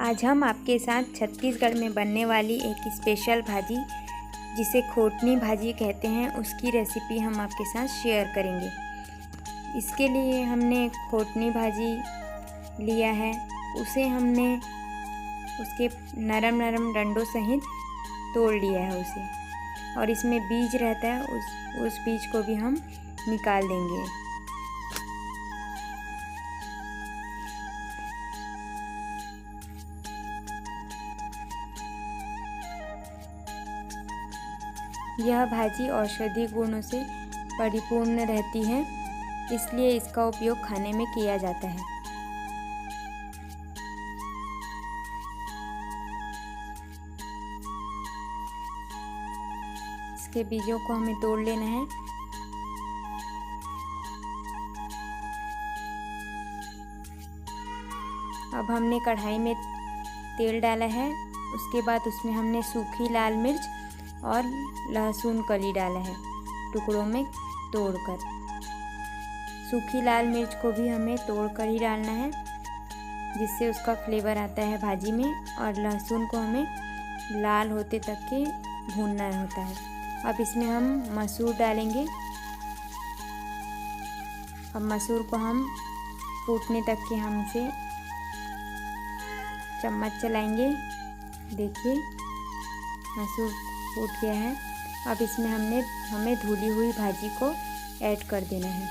आज हम आपके साथ छत्तीसगढ़ में बनने वाली एक स्पेशल भाजी जिसे खोटनी भाजी कहते हैं उसकी रेसिपी हम आपके साथ शेयर करेंगे। इसके लिए हमने खोटनी भाजी लिया है, उसे हमने उसके नरम नरम डंडों सहित तोड़ लिया है उसे, और इसमें बीज रहता है, उस बीज को भी हम निकाल देंगे। यह भाजी औषधीय गुणों से परिपूर्ण रहती है, इसलिए इसका उपयोग खाने में किया जाता है। इसके बीजों को हमें तोड़ लेना है। अब हमने कढ़ाई में तेल डाला है, उसके बाद उसमें हमने सूखी लाल मिर्च और लहसुन कली डाला है टुकड़ों में तोड़कर। सूखी लाल मिर्च को भी हमें तोड़कर ही डालना है, जिससे उसका फ्लेवर आता है भाजी में, और लहसुन को हमें लाल होते तक के भूनना होता है। अब इसमें हम मसूर डालेंगे। अब मसूर को हम फूटने तक के हम इसे चम्मच चलाएंगे। देखिए मसूर फूट गया है। अब इसमें हमें धुली हुई भाजी को ऐड कर देना है।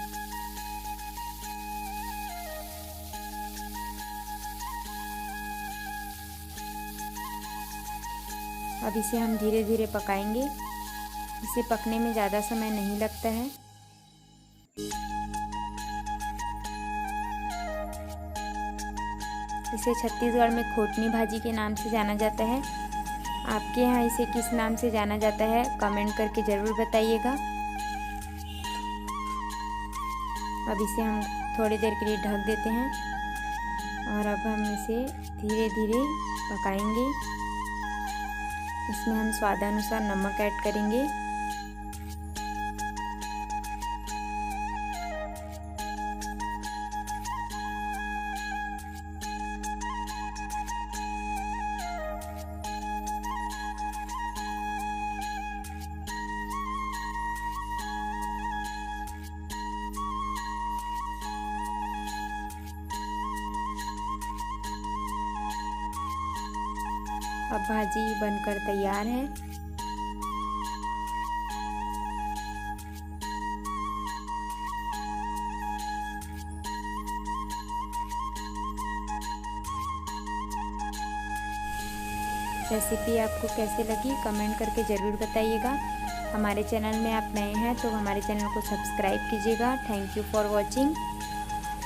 अब इसे हम धीरे धीरे पकाएंगे। इसे पकने में ज़्यादा समय नहीं लगता है। इसे छत्तीसगढ़ में खोटनी भाजी के नाम से जाना जाता है। आपके यहाँ इसे किस नाम से जाना जाता है कमेंट करके ज़रूर बताइएगा। अब इसे हम थोड़ी देर के लिए ढक देते हैं, और अब हम इसे धीरे धीरे पकाएंगे। इसमें हम स्वादानुसार नमक ऐड करेंगे। अब भाजी बनकर तैयार है। रेसिपी आपको कैसे लगी कमेंट करके ज़रूर बताइएगा। हमारे चैनल में आप नए हैं तो हमारे चैनल को सब्सक्राइब कीजिएगा। Thank you for watching.